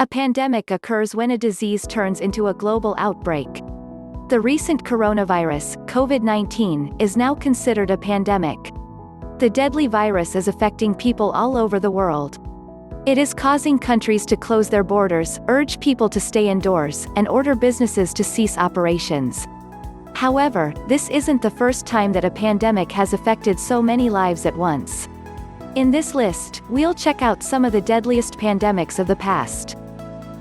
A pandemic occurs when a disease turns into a global outbreak. The recent coronavirus, COVID-19, is now considered a pandemic. The deadly virus is affecting people all over the world. It is causing countries to close their borders, urge people to stay indoors, and order businesses to cease operations. However, this isn't the first time that a pandemic has affected so many lives at once. In this list, we'll check out some of the deadliest pandemics of the past.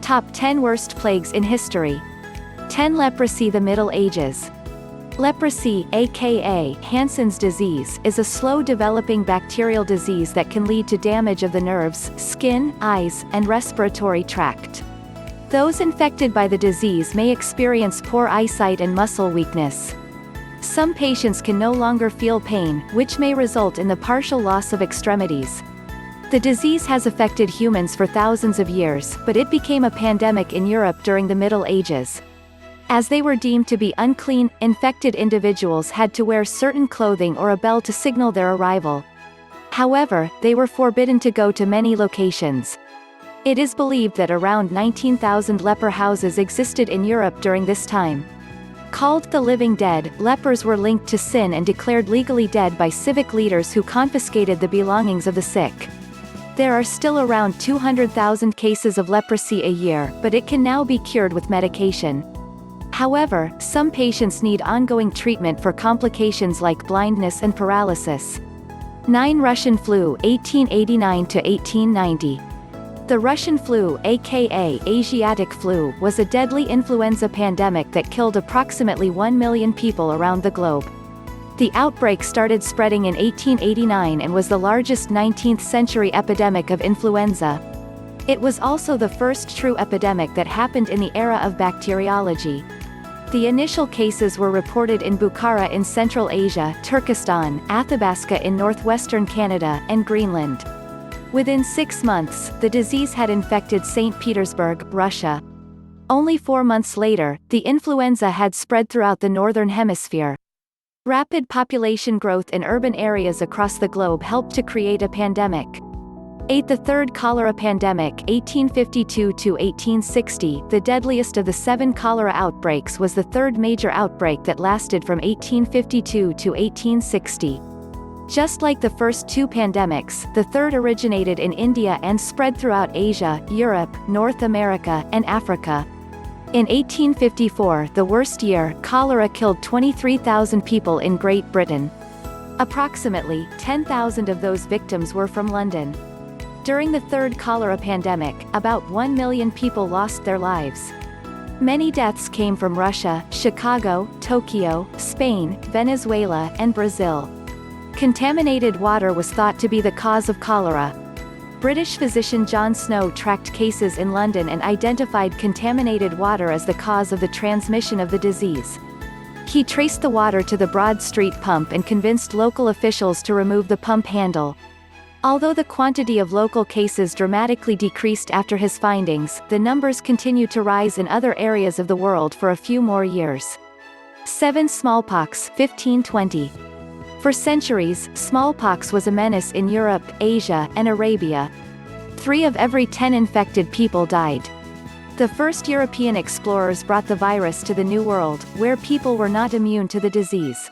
Top 10 Worst Plagues in History. 10. Leprosy. The Middle Ages. Leprosy, aka Hansen's disease, is a slow-developing bacterial disease that can lead to damage of the nerves, skin, eyes, and respiratory tract. Those infected by the disease may experience poor eyesight and muscle weakness. Some patients can no longer feel pain, which may result in the partial loss of extremities. The disease has affected humans for thousands of years, but it became a pandemic in Europe during the Middle Ages. As they were deemed to be unclean, infected individuals had to wear certain clothing or a bell to signal their arrival. However, they were forbidden to go to many locations. It is believed that around 19,000 leper houses existed in Europe during this time. Called the living dead, lepers were linked to sin and declared legally dead by civic leaders who confiscated the belongings of the sick. There are still around 200,000 cases of leprosy a year, but it can now be cured with medication. However, some patients need ongoing treatment for complications like blindness and paralysis. 9. Russian flu, 1889 to 1890. The Russian flu, aka Asiatic flu, was a deadly influenza pandemic that killed approximately 1 million people around the globe. The outbreak started spreading in 1889 and was the largest 19th-century epidemic of influenza. It was also the first true epidemic that happened in the era of bacteriology. The initial cases were reported in Bukhara in Central Asia, Turkestan, Athabasca in northwestern Canada, and Greenland. Within 6 months, the disease had infected St. Petersburg, Russia. Only 4 months later, the influenza had spread throughout the northern hemisphere. Rapid population growth in urban areas across the globe helped to create a pandemic. 8. The Third Cholera Pandemic, 1852 to 1860. The deadliest of the 7 cholera outbreaks was the third major outbreak that lasted from 1852 to 1860. Just like the first 2 pandemics, the third originated in India and spread throughout Asia, Europe, North America, and Africa. In 1854, the worst year, cholera killed 23,000 people in Great Britain. Approximately 10,000 of those victims were from London. During the third cholera pandemic, about 1 million people lost their lives. Many deaths came from Russia, Chicago, Tokyo, Spain, Venezuela, and Brazil. Contaminated water was thought to be the cause of cholera. British physician John Snow tracked cases in London and identified contaminated water as the cause of the transmission of the disease. He traced the water to the Broad Street pump and convinced local officials to remove the pump handle. Although the quantity of local cases dramatically decreased after his findings, the numbers continued to rise in other areas of the world for a few more years. 7. Smallpox, 1520. For centuries, smallpox was a menace in Europe, Asia, and Arabia. 3 of every 10 infected people died. The first European explorers brought the virus to the New World, where people were not immune to the disease.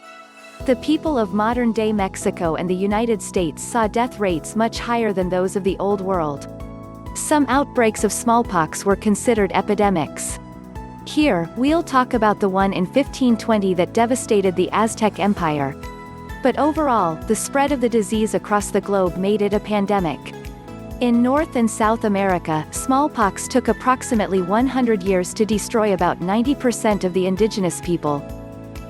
The people of modern-day Mexico and the United States saw death rates much higher than those of the Old World. Some outbreaks of smallpox were considered epidemics. Here, we'll talk about the one in 1520 that devastated the Aztec Empire. But overall, the spread of the disease across the globe made it a pandemic. In North and South America, smallpox took approximately 100 years to destroy about 90% of the indigenous people.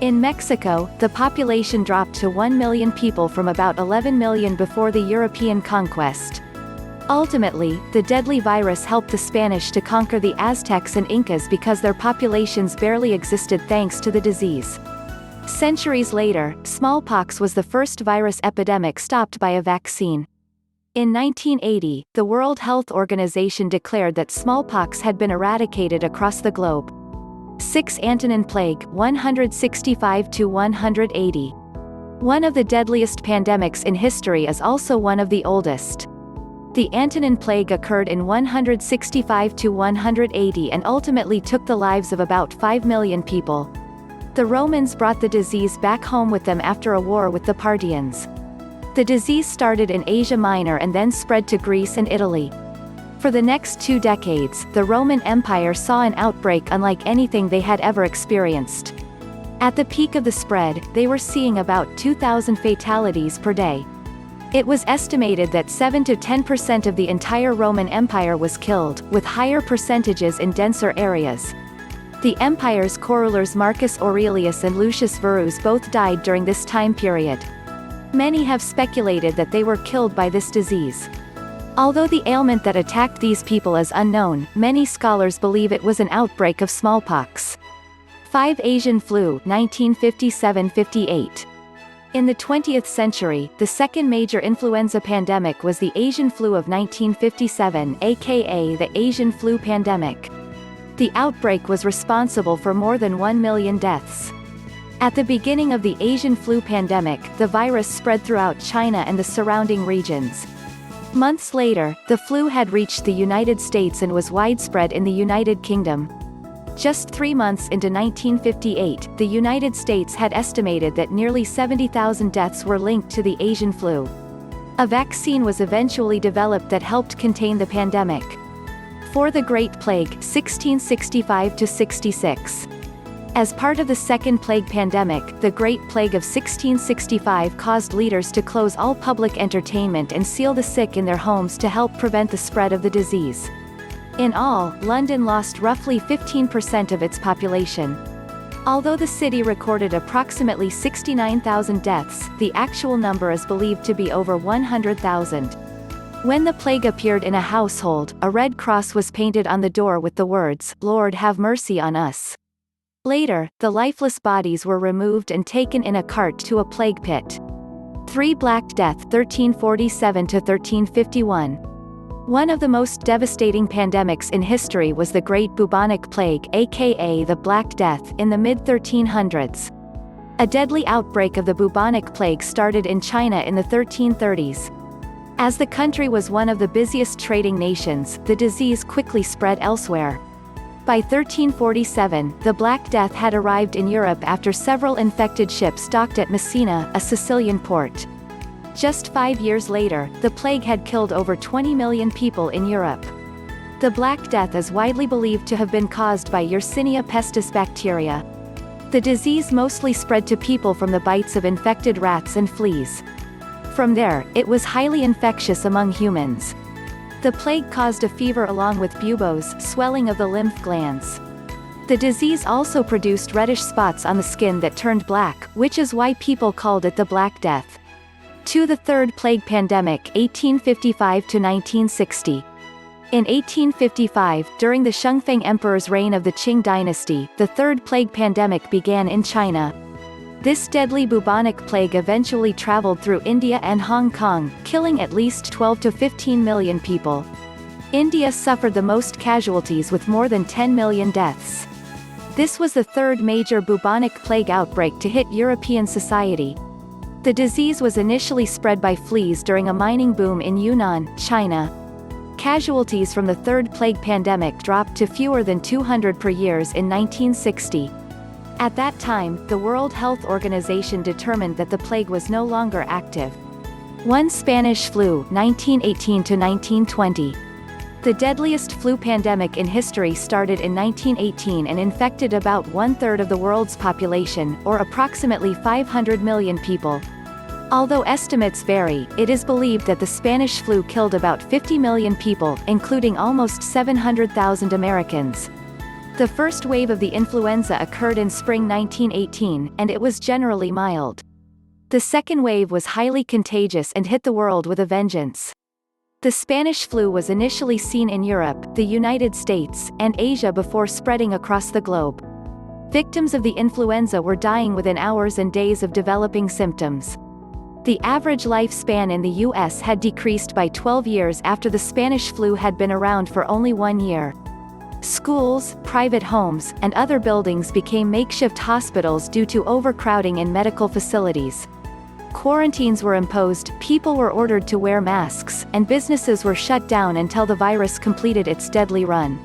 In Mexico, the population dropped to 1 million people from about 11 million before the European conquest. Ultimately, the deadly virus helped the Spanish to conquer the Aztecs and Incas because their populations barely existed thanks to the disease. Centuries later, smallpox was the first virus epidemic stopped by a vaccine. In 1980, the World Health Organization declared that smallpox had been eradicated across the globe. 6. Antonine Plague, 165 to 180. One of the deadliest pandemics in history is also one of the oldest. The Antonine Plague occurred in 165 to 180 and ultimately took the lives of about 5 million people. The Romans brought the disease back home with them after a war with the Parthians. The disease started in Asia Minor and then spread to Greece and Italy. For the next 2 decades, the Roman Empire saw an outbreak unlike anything they had ever experienced. At the peak of the spread, they were seeing about 2,000 fatalities per day. It was estimated that 7 to 10% of the entire Roman Empire was killed, with higher percentages in denser areas. The empire's co-rulers Marcus Aurelius and Lucius Verus both died during this time period. Many have speculated that they were killed by this disease. Although the ailment that attacked these people is unknown, many scholars believe it was an outbreak of smallpox. 5 Asian flu, 1957-58. In the 20th century, the second major influenza pandemic was the Asian flu of 1957, aka the Asian flu pandemic. The outbreak was responsible for more than 1 million deaths. At the beginning of the Asian flu pandemic, the virus spread throughout China and the surrounding regions. Months later, the flu had reached the United States and was widespread in the United Kingdom. Just 3 months into 1958, the United States had estimated that nearly 70,000 deaths were linked to the Asian flu. A vaccine was eventually developed that helped contain the pandemic. For the Great Plague, 1665–66. As part of the Second Plague pandemic, the Great Plague of 1665 caused leaders to close all public entertainment and seal the sick in their homes to help prevent the spread of the disease. In all, London lost roughly 15% of its population. Although the city recorded approximately 69,000 deaths, the actual number is believed to be over 100,000. When the plague appeared in a household, a red cross was painted on the door with the words, "Lord have mercy on us." Later, the lifeless bodies were removed and taken in a cart to a plague pit. 3 Black Death, 1347–1351. One of the most devastating pandemics in history was the Great Bubonic Plague, aka the Black Death, in the mid-1300s. A deadly outbreak of the bubonic plague started in China in the 1330s. As the country was one of the busiest trading nations, the disease quickly spread elsewhere. By 1347, the Black Death had arrived in Europe after several infected ships docked at Messina, a Sicilian port. Just 5 years later, the plague had killed over 20 million people in Europe. The Black Death is widely believed to have been caused by Yersinia pestis bacteria. The disease mostly spread to people from the bites of infected rats and fleas. From there, it was highly infectious among humans. The plague caused a fever along with buboes, swelling of the lymph glands. The disease also produced reddish spots on the skin that turned black, which is why people called it the Black Death. To the Third Plague Pandemic, 1855–1960. In 1855, during the Shungfeng Emperor's reign of the Qing dynasty, the Third Plague Pandemic began in China. This deadly bubonic plague eventually traveled through India and Hong Kong, killing at least 12 to 15 million people. India suffered the most casualties with more than 10 million deaths. This was the third major bubonic plague outbreak to hit European society. The disease was initially spread by fleas during a mining boom in Yunnan, China. Casualties from the Third Plague Pandemic dropped to fewer than 200 per year in 1960. At that time, the World Health Organization determined that the plague was no longer active. 1 Spanish flu, 1918–1920. The deadliest flu pandemic in history started in 1918 and infected about 1/3 of the world's population, or approximately 500 million people. Although estimates vary, it is believed that the Spanish flu killed about 50 million people, including almost 700,000 Americans. The first wave of the influenza occurred in spring 1918, and it was generally mild. The second wave was highly contagious and hit the world with a vengeance. The Spanish flu was initially seen in Europe, the United States, and Asia before spreading across the globe. Victims of the influenza were dying within hours and days of developing symptoms. The average lifespan in the U.S. had decreased by 12 years after the Spanish flu had been around for only 1 year. Schools, private homes, and other buildings became makeshift hospitals due to overcrowding in medical facilities. quarantines were imposed, people were ordered to wear masks, and businesses were shut down until the virus completed its deadly run.